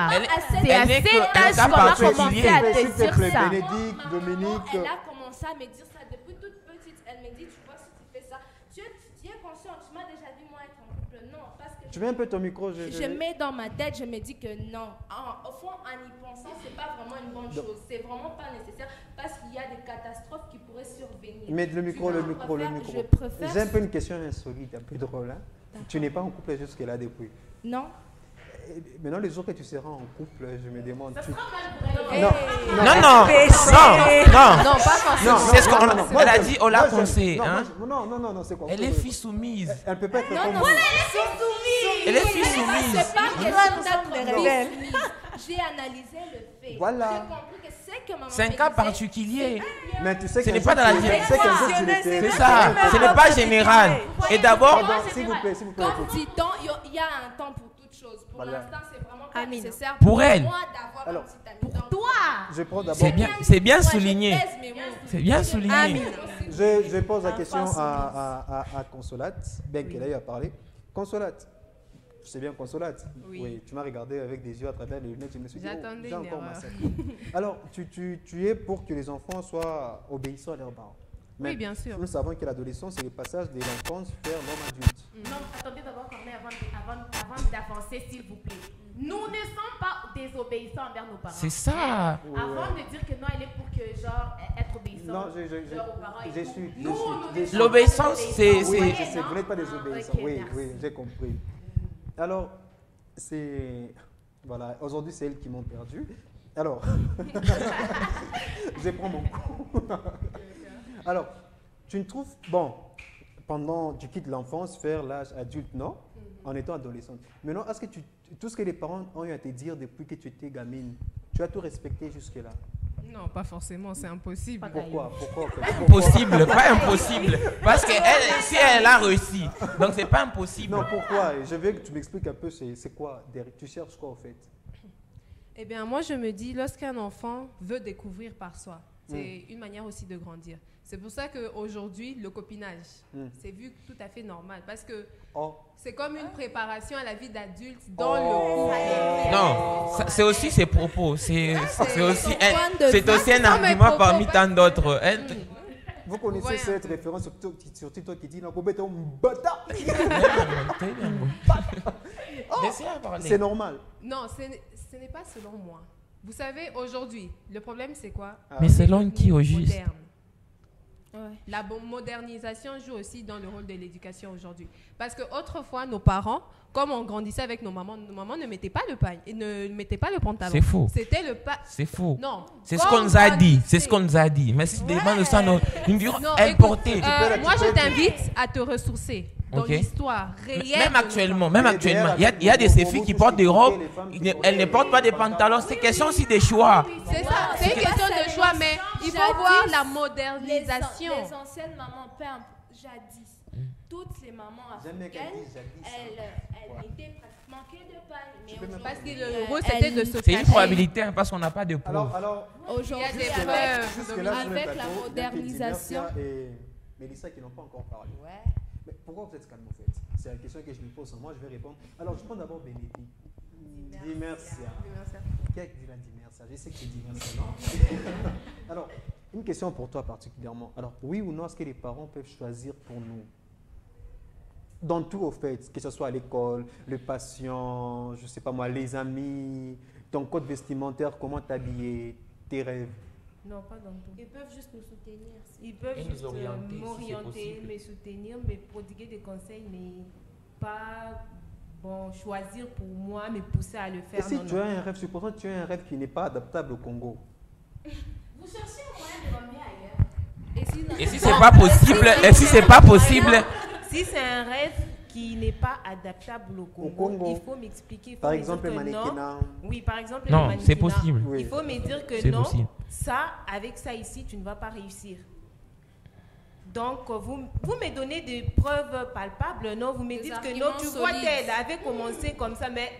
C'est à elle n'est cet que âge un qu'on cas a commencé particulier. à te S'il te dire plaît, ça. Bénédicte, Maman, Dominique. elle a commencé à me dire ça depuis toute petite. Elle me dit, tu vois, si tu fais ça, tu es conscient, tu m'as déjà vu moi être en couple. Non, parce que Tu mets un peu ton micro. je mets dans ma tête, je me dis que non. Au fond, en y pensant, c'est pas vraiment une bonne chose. C'est vraiment pas nécessaire parce qu'il y a des catastrophes qui pourraient survenir. Mets le micro, Tu le vois, micro, le je micro. préfère- J'ai un peu une question insolite, un peu drôle. Hein? Tu n'es pas en couple jusque-là depuis. Non. Maintenant, les jours que tu seras en couple, je me demande. Ça tu- sera mal pour elle. Non, Non, non. Non, pas forcément. non, C'est ce non, qu'on non, non, moi, elle a je- dit, on l'a moi, je- conseillé. non, Hein? moi, je- non, c'est quoi? Elle est fille soumise. Elle peut pas être comme non, vous. Elle est fille soumise. C'est pas Nous question sommes des d'être rebelles. soumise. J'ai analysé le fait. Voilà. J'ai compris que c'est que maman C'est un me cas disait, particulier. Mais tu sais Ce qu'un n'est pas jour, dans la tu- direction. tu sais qu'un jour, tu l'étais. C'est ça. Ce n'est pas général. Et d'abord, Pardon, s'il vous plaît, Comme écoute. dit-on, il y a un temps pour toute chose. Pour Voilà. l'instant, c'est vraiment pas Amine. nécessaire Pour elle. moi d'avoir Alors, un petit ami. Donc, Toi. Je prends d'abord. c'est bien moi, je souligné. pèse mes mots. C'est bien souligné. Amine. Je pose la question face, à Consolate, bien qu'elle ait à parler. Consolate, c'est bien Consolate. Oui. Tu m'as regardé avec des yeux à travers les lunettes, je me suis dit, J'attendais j'ai une encore erreur. massacré. Alors, tu es pour que les enfants soient obéissants à leurs parents. Oui, bien sûr. Nous savons que l'adolescence, c'est le passage de l'enfance vers l'homme adulte. Non, attendez d'abord, Corneille, avant d'avancer, s'il vous plaît. Nous ne sommes pas désobéissants envers nos parents. C'est ça. Avant de dire que non, elle est pour que, genre, être obéissant Non, je genre, aux parents et je tout. suis. Nous, nous ne sommes L'obéissance, pas c'est- désobéissants. Oui, c'est- je sais, vous n'êtes pas Ah, désobéissants. ok, Oui, merci. oui, j'ai compris. Alors, c'est. Voilà, aujourd'hui, c'est elles qui m'ont perdu. Alors, je prends mon coup. Alors, tu ne trouves. Bon, pendant. Tu quittes l'enfance vers l'âge adulte, non? En étant adolescente. Maintenant, est-ce que tout ce que les parents ont eu à te dire depuis que tu étais gamine, tu as tout respecté jusque-là? Non, pas forcément, c'est impossible. Pourquoi? Pourquoi, en fait? Impossible, pas impossible. Parce que si elle a réussi, donc c'est pas impossible. Non, pourquoi? Je veux que tu m'expliques un peu, c'est quoi? Tu cherches quoi, en fait? Eh bien, moi, je me dis, lorsqu'un enfant veut découvrir par soi, c'est une manière aussi de grandir. C'est pour ça qu'aujourd'hui, le copinage, c'est vu tout à fait normal. Parce que Oh. c'est comme une préparation à la vie d'adulte dans le couple. Non, c'est aussi ses propos. C'est aussi point de c'est vue. aussi un Ce sont mes argument propos, parmi pas- tant d'autres. Vous connaissez voyez un cette peu. référence sur TikTok qui dit « Non, Bobé, t'es un bâtard !» Laissez-la parler. C'est normal. Non, ce n'est pas selon moi. Vous savez, aujourd'hui, le problème, c'est quoi? Mais selon qui au juste? Moderne. Ouais. La modernisation joue aussi dans le rôle de l'éducation aujourd'hui. Parce que autrefois, nos parents, comme on grandissait avec nos mamans ne mettaient pas le pagne, ne mettaient pas le pantalon. C'est faux. C'était le pas. C'est faux. Non. C'est ce qu'on nous a dit. C'est ce qu'on nous a dit. Mais si tu demandes de ça, non. Non, Elle écoute, portait. moi, je t'invite à te ressourcer dans Ok. l'histoire réelle. Même de nos actuellement, parents. même actuellement, il y a de ces filles qui portent des robes, elles ne portent pas des pantalons. C'est question aussi des choix. C'est ça, c'est une question de choix, mais il faut Jadis, voir la modernisation. Les anciennes mamans, peu importe, jadis, toutes les mamans J'aime bien qu'elle africaines, dise jadis, hein. elles Ouais. mettaient pratiquement que de paille. Mais peux même Parce que aujourd'hui, le rôle, c'était de se C'est une cacher. probabilité hein, parce qu'on n'a pas de preuves. Alors aujourd'hui, Il y a des avec, preuves. jusque-là, sur le avec la plateau, modernisation. Mercia et Mélissa qui n'ont pas encore parlé. Mais pourquoi vous êtes calme, en fait? C'est la question que je me pose. Moi, je vais répondre. Alors, je prends d'abord Bénédicte. Dis merci. Qui a dit la dit merci? Je sais que tu dis merci, non? Alors, une question pour toi particulièrement. Alors, oui ou non, est-ce que les parents peuvent choisir pour nous? Dans tout, au fait, que ce soit à l'école, le patient, je ne sais pas moi, les amis, ton code vestimentaire, comment t'habiller, tes rêves. Non, pas dans tout. Ils peuvent juste nous soutenir. Ils peuvent Et nous juste orienter, si c'est m'orienter, possible. me soutenir, me prodiguer des conseils, mais pas choisir pour moi, me pousser à le Et faire. si non, tu non. as un rêve, supposons que tu as un rêve qui n'est pas adaptable au Congo. Vous cherchez un moyen de ramener ailleurs. Et si c'est pas possible, et si c'est pas possible, Si c'est un rêve qui n'est pas adaptable au Congo, il faut m'expliquer. il faut Par me exemple, dire le que non. mannequinat. Oui, par exemple, non, le c'est mannequinat. possible. Oui. Il faut me dire que C'est non, possible. ça, avec ça ici, tu ne vas pas réussir. Donc, vous me donnez des preuves palpables, non? Vous me Des dites que non, arguments tu vois solides. qu'elle avait commencé comme ça, mais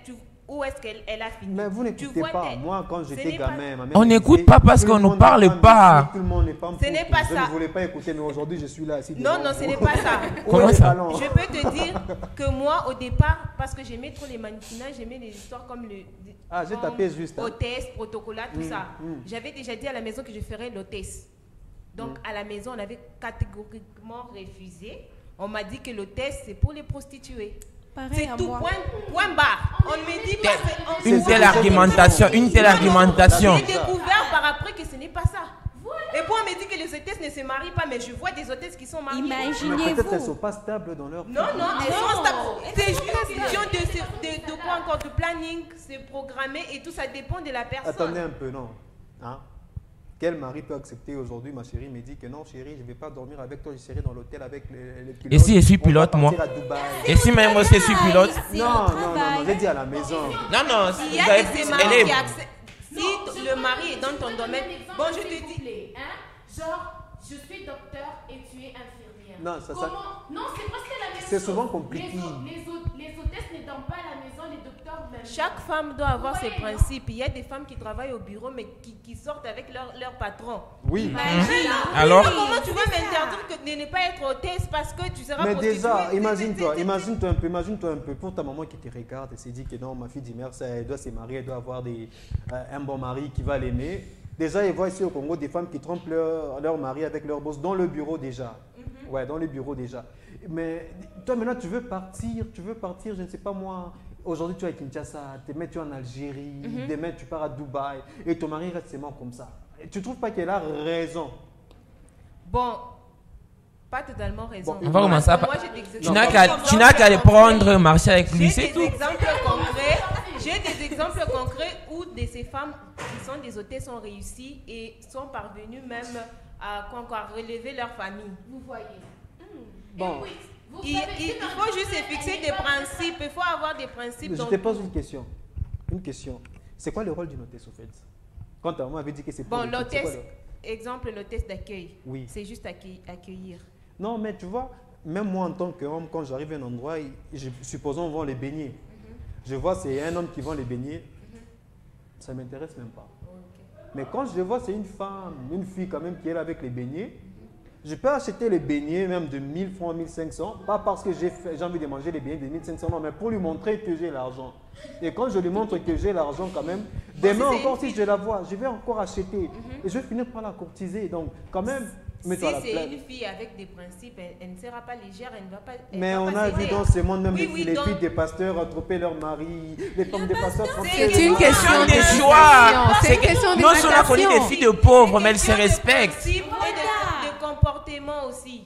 où est-ce qu'elle a fini? Mais vous Tu n'écoutez vois pas. tel. Moi, quand Ce j'étais n'est pas- gamin, ma mère On me n'écoute disait, pas parce tout qu'on le nous monde parle n'est pas pas. musique, tout le monde n'est pas Ce n'est pas je ça. ne voulais pas écouter, mais aujourd'hui, je suis là assis. Non, devant non, ce vous. n'est pas ça. Où Comment est le ça? ballon? Je peux te dire que moi, au départ, parce que j'aimais trop les mannequinats, j'aimais les histoires comme Ah, j'ai comme tapé juste, hein. hôtesse, protocolat, tout ça. mm. J'avais déjà dit à la maison que je ferais l'hôtesse. Donc, à la maison, on avait catégoriquement refusé. On m'a dit que l'hôtesse, c'est pour les prostituées. C'est tout, point barre. On ne me dit pas... Une telle argumentation, une telle argumentation. J'ai découvert par après que ce n'est pas ça. Et puis on me dit que les hôtesses ne se marient pas, mais je vois des hôtesses qui sont mariées. Mais peut-être qu'elles ne Imaginez-vous. sont pas stables dans leur... Non, non, elles sont stables. C'est juste une question de quoi encore? De planning, c'est programmé et tout, ça dépend de la personne. Attendez un peu, non. Hein? Quel mari peut accepter aujourd'hui, ma chérie me dit que non, chérie, je ne vais pas dormir avec toi, je serai dans l'hôtel avec les pilotes. Et si je suis On va pilote, moi? partir à Dubaï. Et si même moi je suis pilote? Non, j'ai dit à la maison. Non, non, Il y a de ces maris qui acceptent. Si le mari est dans ton domaine, bon, je te dis. Genre, je suis docteur et tu es infirmière. Non, ça- Non, c'est presque la même chose. C'est souvent compliqué. Les hôtesses ne dorment pas à la maison, les docteurs même. Chaque femme doit avoir ses Ouais, non. principes. Il y a des femmes qui travaillent au bureau, mais qui sortent avec leur patron. Oui. Alors? Comment tu vas m'interdire de ne pas être hôtesse parce que tu seras Mais prostituée? déjà, imagine-toi un peu, pour ta maman qui te regarde et se dit que non, ma fille dit merci, elle doit se marier, elle doit avoir un bon mari qui va l'aimer. Déjà, ils voient ici au Congo des femmes qui trompent leur mari avec leur boss dans le bureau déjà. Ouais, dans le bureau déjà. Mais toi maintenant, tu veux partir, je ne sais pas moi. Aujourd'hui, tu es à Kinshasa, demain tu es en Algérie, demain tu pars à Dubaï et ton mari reste seulement comme ça. Et tu ne trouves pas qu'elle a raison? Bon, pas totalement raison. Bon, On va commencer à... Moi, j'ai des exemples. Tu n'as qu'à le prendre, marcher avec lui, c'est J'ai tout. des exemples concrets. J'ai des exemples concrets où ces femmes qui sont des hôtesses ont réussi et sont parvenues même à relever leur famille. Vous voyez. Bon. Et oui, vous Il savez, faut juste se fixer des principes. Il faut avoir des principes. Je dans te pose tout. une question. C'est quoi le rôle d'une hôtesse au fait? Quand ta maman avait dit que c'est pour Bon, les filles, c'est quoi l'hôtesse, exemple, l'hôtesse d'accueil. Oui. C'est juste accueillir. Non, mais tu vois, même moi en tant qu'homme, quand j'arrive à un endroit, supposons on vend les beignets. Je vois c'est un homme qui vend les beignets, ça ne m'intéresse même pas. Mais quand je vois c'est une femme, une fille quand même qui est là avec les beignets, je peux acheter les beignets même de 1000 francs, 1500, pas parce que j'ai envie de manger les beignets de 1500, non, mais pour lui montrer que j'ai l'argent. Et quand je lui montre que j'ai l'argent quand même, demain si c'est encore une si je la vois, je vais encore acheter. Et je vais finir par la courtiser. Donc quand même, Si mets-toi à la c'est place. une fille avec des principes, elle ne sera pas légère, elle ne va pas. Mais on a vu dans ce monde même Oui, les oui, filles donc- des pasteurs tromper leur mari, les femmes des pasteurs tromper C'est une question des d'éducation. choix. C'est une question Nous, on a connu des filles de pauvres, mais elles se respectent. Et de comportement aussi.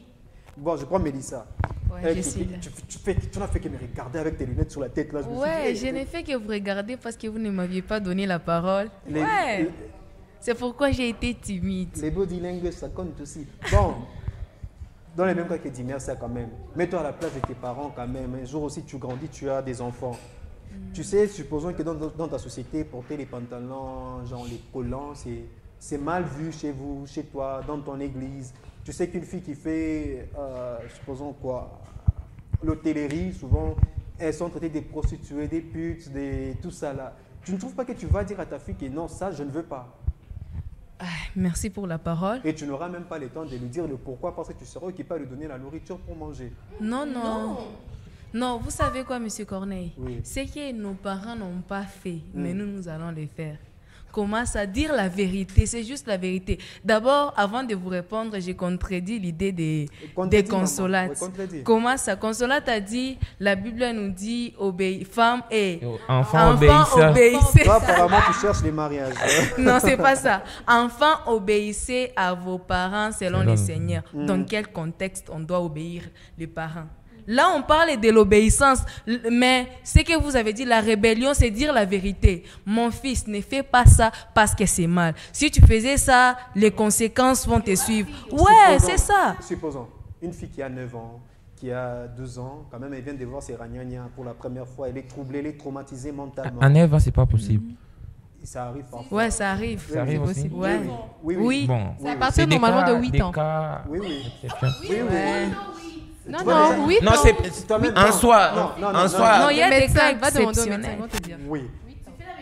Bon, je prends Mélissa. Ouais, Elle, je tu, suis là. tu n'as fait que me regarder avec tes lunettes sur la tête là. Je me suis Ouais, dit, je n'ai fait que vous regarder parce que vous ne m'aviez pas donné la parole. Les- Ouais, c'est pourquoi j'ai été timide. Les body language, ça compte aussi. Bon, dans les mêmes cas que Dimer, ça quand même. Mets-toi à la place de tes parents quand même. Un jour aussi, tu grandis, tu as des enfants. Tu sais, supposons que dans ta société, porter les pantalons, genre les collants, c'est mal vu chez vous, chez toi, dans ton église. Tu sais qu'une fille qui fait, supposons quoi, l'hôtellerie, souvent, elles sont traitées des prostituées, des putes, tout ça là. Tu ne trouves pas que tu vas dire à ta fille que non, ça, je ne veux pas? Ah, merci pour la parole. Et tu n'auras même pas le temps de lui dire le pourquoi, parce que tu seras occupé à lui donner la nourriture pour manger. Non, non. Non, vous savez quoi, Monsieur Corneille? Oui. Ce que nos parents n'ont pas fait, mais nous allons le faire. commence à dire la vérité. C'est juste la vérité. D'abord, avant de vous répondre, j'ai contredit l'idée des consolates. Contredit. Comment ça? Consolate a dit, la Bible nous dit, femme et Enfant, obéissez. Toi, apparemment, tu cherches les mariages. Non, c'est pas ça. Enfants, obéissez à vos parents selon le Seigneur. Dans quel contexte on doit obéir les parents? Là, on parle de l'obéissance, mais ce que vous avez dit, la rébellion, c'est dire la vérité. Mon fils, ne fais pas ça parce que c'est mal. Si tu faisais ça, les conséquences vont te suivre. Ouais, c'est ça. Supposons, une fille qui a 9 ans, qui a 12 ans, quand même, elle vient de voir ses ragnagnas pour la première fois. Elle est troublée, elle est traumatisée mentalement. À 9 ans, c'est pas possible. Ça arrive parfois. Ouais, ça arrive. Ça arrive aussi. Possible. Ouais. Oui. Bon, C'est à partir normalement de 8 ans. Oui. Non, non, 8 non, ans. c'est en soi. En soi. Non, il y a des Médecin, cas va demander au médecin, exceptionnels. ils vont te dire. Oui. Tu fais la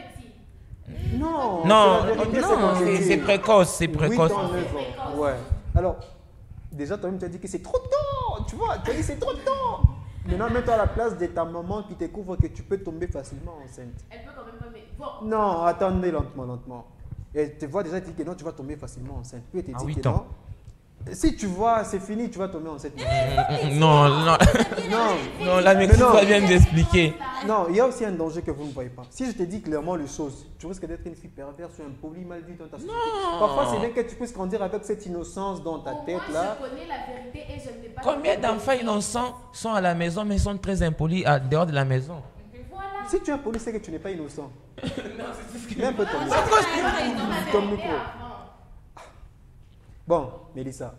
médecine. Non. Non, c'est la vérité, non, quand je c'est dis. précoce, c'est 8 précoce. ans, 9 ans. Ouais. Alors, déjà, toi-même, tu as dit que c'est trop tôt. Tu vois, tu as dit c'est trop tôt. Maintenant, mets-toi à la place de ta maman qui découvre que tu peux tomber facilement enceinte. Elle peut quand même pas. Mais bon. Non, attendez lentement. Et tu vois déjà, dit que non, tu vas tomber facilement enceinte. Puis elle te À dit 8 que ans. non. Si tu vois, c'est fini, tu vas tomber enceinte. Non, Non, la médecine non. va bien nous expliquer. non, il y a aussi un danger que vous ne voyez pas. Si je te dis clairement les choses, tu risques d'être une fille perverse ou un poli mal vu dans ta société. Parfois, c'est bien que tu puisses grandir avec cette innocence dans ta tête là. Je connais la vérité et je n'ai pas. Combien d'enfants innocents sont à la maison mais sont très impolis à dehors de la maison? Si tu es un poli, c'est que tu n'es pas innocent. Mets un peu ton micro. Ton micro. Bon, Mélissa,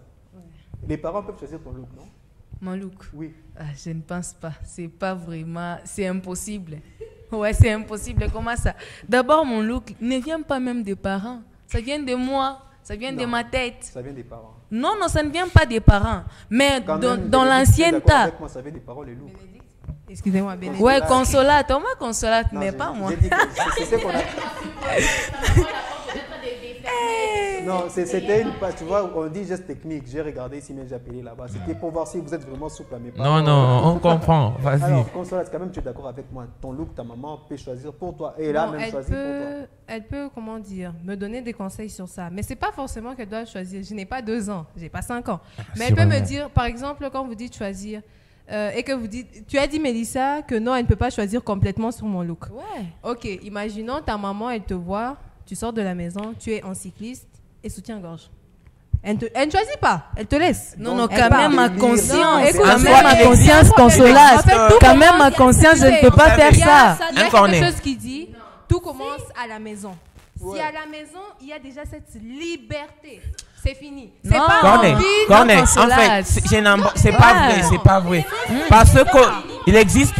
les parents peuvent choisir ton look, non? Mon look. Oui. Je ne pense pas. C'est pas vraiment. C'est impossible. Ouais, c'est impossible. Comment ça? D'abord, mon look ne vient pas même des parents. Ça vient de moi. Ça vient de Non. ma tête. Ça vient des parents. Non, ça ne vient pas des parents. Mais Quand dans, même, dans Bénédicte, tu es l'ancien d'accord temps. avec moi, ça vient des parents, les looks. Excusez-moi, Bénédicte. Ouais, consolate. Moi, consolate, Non, mais j'ai- pas moi. j'ai dit que c'est ce qu'on a. Non, c'était une page, tu vois, on dit geste technique. J'ai regardé ici, mais j'ai appelé là-bas. C'était pour voir si vous êtes vraiment souple à mes parents. Non, on comprend. Vas-y. Alors, Consolate, quand même, tu es d'accord avec moi. Ton look, ta maman peut choisir pour toi. Et là, Bon, même choisir pour toi. elle peut, comment dire, me donner des conseils sur ça. Mais c'est pas forcément qu'elle doit choisir. Je n'ai pas 2 ans, j'ai pas 5 ans. Mais elle peut me Sûrement. dire, par exemple, quand vous dites choisir, et que vous dites, tu as dit, Mélissa, que non, elle ne peut pas choisir complètement sur mon look. Ouais. Ok, imaginons ta maman, elle te voit, tu sors de la maison, tu es en cycliste et soutien-gorge. Elle ne choisit pas, elle te laisse. Non, non, Elle quand part. même ma Non, conscience. écoute, Quand en même soi, ma il existe- conscience, consolate. En fait, tout Quand même commence- ma conscience, je ne peux pas Il y faire a- ça. Il y a Un cornet. quelque chose qui dit, tout commence à la maison. Si à la maison, il y a déjà cette liberté, c'est fini. C'est Non. pas Cornet, envie. Cornet, en consolate. fait, c'est pas vrai, c'est pas vrai. Parce qu'il existe,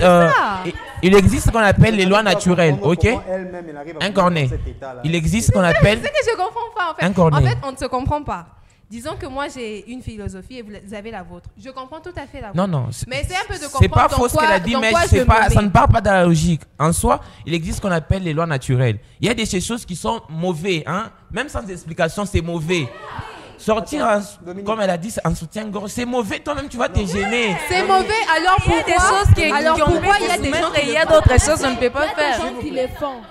il existe ce qu'on appelle les lois naturelles, ok? Elle-même, elle arrive à Un vivre cornet. dans cet état-là. Il existe ce qu'on appelle C'est que je comprends pas, en fait. Un cornet. En fait, on ne se comprend pas. Disons que moi, j'ai une philosophie et vous avez la vôtre. Je comprends tout à fait la vôtre. Non, non. Mais c'est un peu de C'est comprendre pas dans faux ce quoi- qu'elle a dit, dans mais quoi c'est je pas, me ça mets. ne part pas de la logique. En soi, il existe ce qu'on appelle les lois naturelles. Il y a des choses qui sont mauvaises, hein. Même sans explication, c'est mauvais. Sortir, Dominique. comme elle a dit, en soutien-gorge, c'est mauvais. Toi-même, tu vas te gêner. C'est mauvais, alors Il y a pourquoi des choses qui alors ont pourquoi il y a pu des se gens mettre qui et il y a le font? d'autres choses qu'on ne peut pas Il y a faire. des gens qui le font.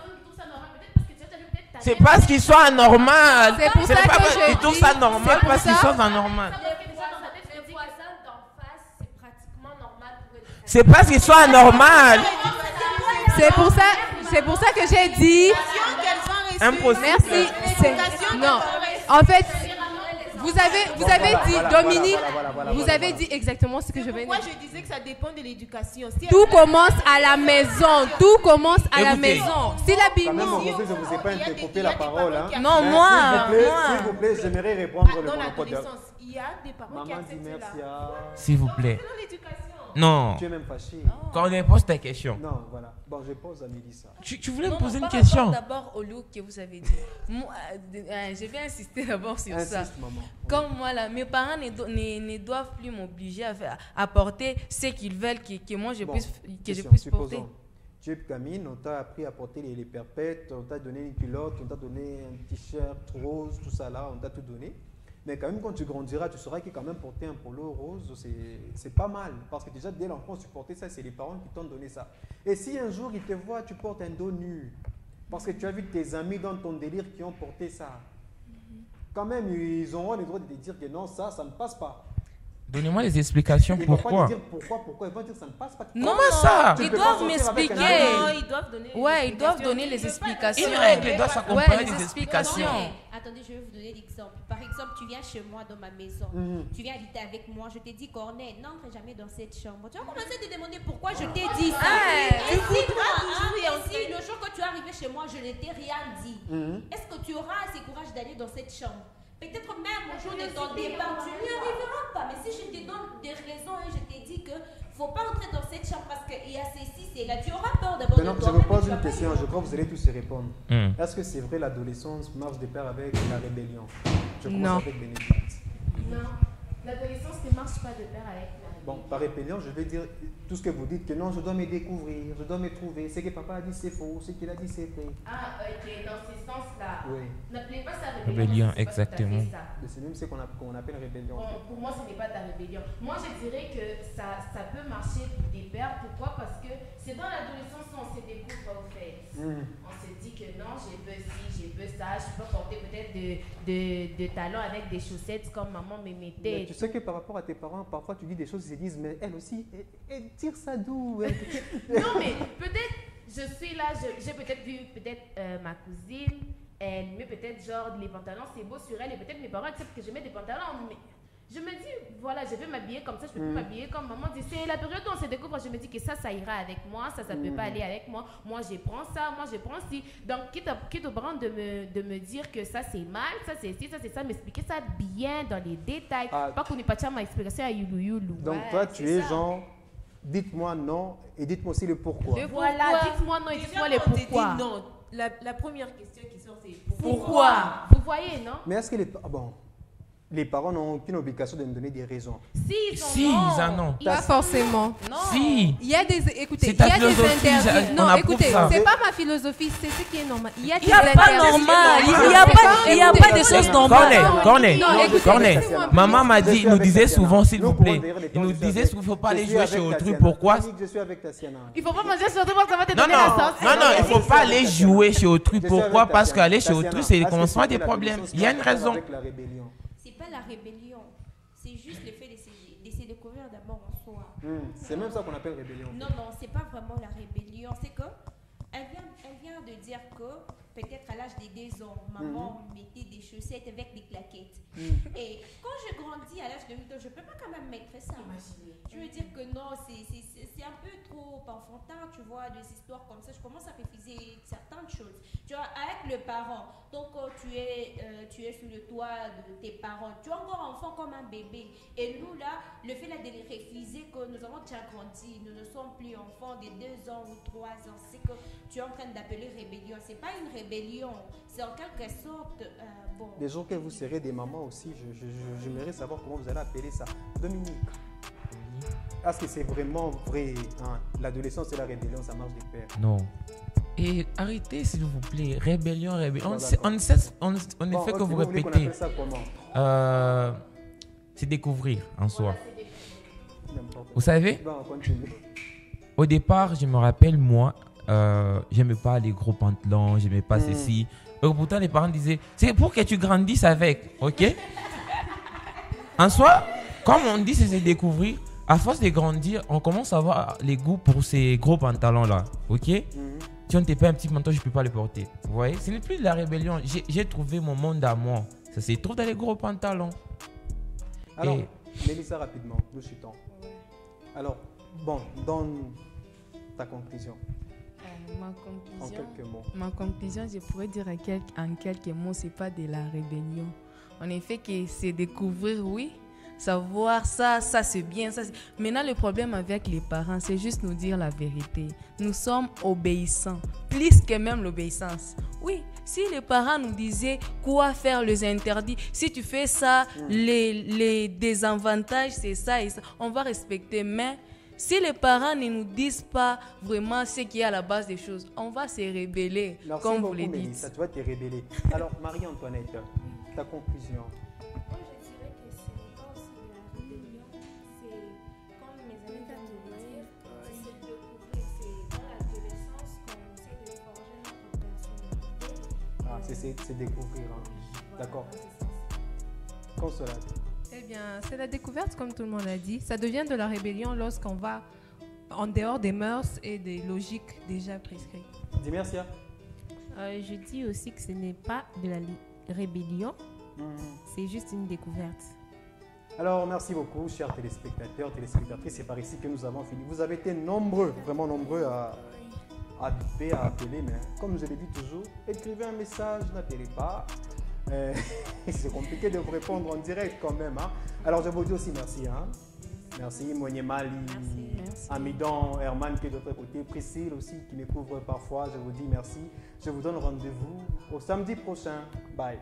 C'est parce qu'ils sont anormaux. C'est pour ça pas que parce je qu'ils trouvent dis- ça normal c'est pour parce qu'ils ça- sont anormaux. Les voisins d'en face, c'est pratiquement normal pour eux. C'est parce qu'ils sont anormaux. C'est pour ça que j'ai dit. Impossible. Merci. Non. En fait, vous avez dit, Dominique, vous avez dit exactement ce que je venais de Moi, dire. je disais que ça dépend de l'éducation. Si Tout commence à la maison. Tout commence à la Écoutez. maison. Si Quand même, l'habillement. aujourd'hui, je ne vous ai pas interrompu la parole. Hein. Non, Mais moi, S'il vous plaît, j'aimerais répondre le dans monopole. l'adolescence, il y a des parents qui Maman dit acceptent merci cela. à... S'il vous plaît. Dans l'éducation. Non. Tu es même fâché. Quand on pose ta question. Non, voilà. Bon, je pose à Mélissa. Tu voulais me Non, poser une par question. rapport D'abord au look que vous avez dit. Moi, je vais insister d'abord sur ça. Insiste, maman. Comme moi, là, mes parents ne doivent plus m'obliger à porter ce qu'ils veulent que moi je Bon, puisse, que je question, puisse supposons. porter. Tu es gamine, on t'a appris à porter les perpètes, on t'a donné une culotte, on t'a donné un t-shirt rose, tout ça là, on t'a tout donné. Mais quand même, quand tu grandiras, tu sauras que quand même porter un polo rose, c'est pas mal. Parce que déjà, dès l'enfance, tu portais ça, c'est les parents qui t'ont donné ça. Et si un jour, ils te voient, tu portes un dos nu, Parce que tu as vu tes amis dans ton délire qui ont porté ça. Quand même, ils auront le droit de te dire que non, ça ne passe pas. Donnez-moi les explications. Ils vont pas Pourquoi? te dire pourquoi. Ils vont dire que ça ne passe pas. Non, ça? ils peux doivent pas sortir avec un m'expliquer. ami. Non, ils doivent donner. Ouais, ils doivent donner les explications. Une règle doit s'accompagner Ouais, les des explications. explications. Attendez, je vais vous donner l'exemple. Par exemple, tu viens chez moi dans ma maison. Tu viens habiter avec moi. Je t'ai dit, Corneille, n'entre jamais dans cette chambre. Tu vas commencer à te demander pourquoi je t'ai dit ça. Et si toi, et si le jour que tu es arrivé chez moi, je ne t'ai rien dit, est-ce que tu auras assez courage d'aller dans cette chambre? Peut-être même au jour de ton départ, tu n'y arriveras pas. Mais si je te donne des raisons et je t'ai dit que faut pas entrer dans cette chambre parce qu'il y a ceci, c'est là, tu auras peur d'abord de Maintenant, toi. je me pose une question, je crois que vous allez tous y répondre. Hmm. Est-ce que c'est vrai l'adolescence marche de pair avec la rébellion? Je Non. commence avec Bénédicte. Non, l'adolescence ne marche pas de pair avec la Bon, par rébellion, je vais dire tout ce que vous dites, que non, je dois me découvrir, je dois me trouver. Ce que papa a dit, c'est faux, ce qu'il a dit, c'est vrai. Ah, ok, dans ce sens-là. Oui. N'appelez pas ça Rébellion, rébellion. parce que c'est pas tout à fait exactement. ça. C'est même ce qu'on appelle rébellion. Bon, pour moi, ce n'est pas de la rébellion. Moi, je dirais que ça peut marcher des pairs. Pourquoi? Parce que c'est dans l'adolescence où on se découvre au fait. On se dit que non, j'ai peu ci, j'ai peu ça. Je peux porter peut-être de talons avec des chaussettes comme maman me Mais mettait. tu sais que par rapport à tes parents, parfois tu dis des choses, ils se disent, mais elle aussi, elle tire ça d'où? Non, mais peut-être, je suis là, j'ai peut-être vu ma cousine, elle met peut-être genre les pantalons, c'est beau sur elle, et peut-être mes parents acceptent que je mets des pantalons, mais je me dis, voilà, je vais m'habiller comme ça, je peux plus m'habiller comme maman dit. C'est la période où on se découvre, je me dis que ça ira avec moi, ça peut pas aller avec moi. Moi, je prends ça, moi, je prends ci. Donc, quitte aux parents de me dire que ça, c'est mal, ça, c'est ci, ça, c'est ça, m'expliquer ça bien dans les détails. Pas qu'on n'ait pas ma explication à youlou youlou. Donc toi, tu es genre, dites-moi non et dites-moi aussi le pourquoi. Voilà, dites-moi non et dites-moi le pourquoi. Non, la première question qui sort, c'est Pourquoi? Vous voyez, non? Mais est-ce que les parents n'ont aucune obligation de me donner des raisons? Si, Si, ils en ont. Pas forcément. Non. Si. Il y a des, écoutez, C'est il ta y a des philosophie, interdits. on Non, approuve écoutez, ça. c'est pas ma philosophie, c'est ce qui est normal. Il y a des Il n'y a pas interdits. normal. Il n'y a pas de choses normales. Corneille, Non, écoutez, Corneille. laissez-moi- Maman m'a dit, nous disait souvent, s'il vous Nous plaît, pouvons dire les il temps, nous je suis disait avec- qu'il ne faut pas je aller suis jouer avec chez autrui. Tatiana. Pourquoi? Dis que je suis avec Tatiana. Il faut pas manger sur deux parce que ça va te Non, donner non, la sauce. non, il ne faut pas aller jouer chez autrui. Je suis avec Pourquoi? Parce Tatiana. qu'aller chez Tatiana, autrui, c'est le est-ce que commencement c'est des la problèmes. connaissance Il y a une qui a à voir raison. avec la rébellion? C'est pas la rébellion. C'est juste le fait de se découvrir d'abord en soi. C'est même ça qu'on appelle rébellion. Non, non, c'est pas vraiment la rébellion. C'est que elle vient de dire que peut-être à l'âge de 2 ans, maman mettait des chaussettes avec des claquettes. Et quand je grandis à l'âge de 8 ans, je peux pas quand même mettre ça. Je veux dire que non, c'est un peu trop enfantin, tu vois, des histoires comme ça. Je commence à refuser certaines choses. Tu vois, avec le parent, donc tu es sous le toit de tes parents, tu es encore enfant comme un bébé. Et nous là, le fait là de les refuser, que nous avons déjà grandi, nous ne sommes plus enfants de 2 ans ou 3 ans, c'est que tu es en train d'appeler rébellion. C'est pas une rébellion, c'est en quelque sorte, bon. Les jours que vous serez des mamans aussi, j'aimerais savoir comment vous allez appeler ça. Dominique, est-ce que c'est vraiment vrai, hein? L'adolescence et la rébellion, ça marche de pair? Non. Et arrêtez, s'il vous plaît. Rébellion, rébellion. Bon, On ne fait que vous voulez qu'on répétez. appelle ça comment? C'est découvrir en soi. N'importe. Vous savez, Bon, on continue. au départ, je me rappelle, moi, j'aimais pas les gros pantalons, j'aimais pas ceci. Donc, pourtant, les parents disaient, c'est pour que tu grandisses avec, ok? En soi, comme on dit, c'est se découvrir. À force de grandir, on commence à avoir les goûts pour ces gros pantalons-là, ok? Si on ne te paie un petit manteau, je ne peux pas le porter. Vous voyez? Ce n'est plus de la rébellion. J'ai trouvé mon monde à moi. Ça se trouve dans les gros pantalons. Alors, Et- Mélissa, rapidement, nous chutons. Alors, bon, donne ta conclusion en quelques mots. Ma conclusion, je pourrais dire en quelques mots, c'est pas de la rébellion. En effet, que c'est découvrir, oui, savoir ça c'est bien. Maintenant, le problème avec les parents, c'est juste nous dire la vérité. Nous sommes obéissants, plus que même l'obéissance. Oui, si les parents nous disaient quoi faire, les interdits, si tu fais ça, les désavantages, c'est ça et ça, on va respecter. Mais si les parents ne nous disent pas vraiment ce qui est à la base des choses, on va se rébeller, Merci comme vous beaucoup, le Mélissa, dites. tu vas te révéler. Alors, Marie-Antoinette, ta conclusion. Moi, je dirais que ce n'est pas aussi de la rébellion. C'est, comme mes amis viennent de le dire, c'est de découvrir. C'est dans l'adolescence qu'on essaie de forger notre personnalité. Ah, c'est découvrir. Hein. D'accord. Consolate. Eh bien, c'est la découverte, comme tout le monde a dit. Ça devient de la rébellion lorsqu'on va en dehors des mœurs et des logiques déjà prescrites. Dis merci. Je dis aussi que ce n'est pas de la rébellion, c'est juste une découverte. Alors, merci beaucoup, chers téléspectateurs, téléspectatrices. C'est par ici que nous avons fini. Vous avez été nombreux, vraiment nombreux à appeler, mais comme je l'ai dit toujours, écrivez un message, n'appelez pas. C'est compliqué de vous répondre en direct quand même. Hein. Alors, je vous dis aussi merci. Hein. Merci, Moigné Mali, Amidon, Herman qui est de l'autre côté, Priscille aussi qui me couvre parfois. Je vous dis merci. Je vous donne rendez-vous au samedi prochain. Bye.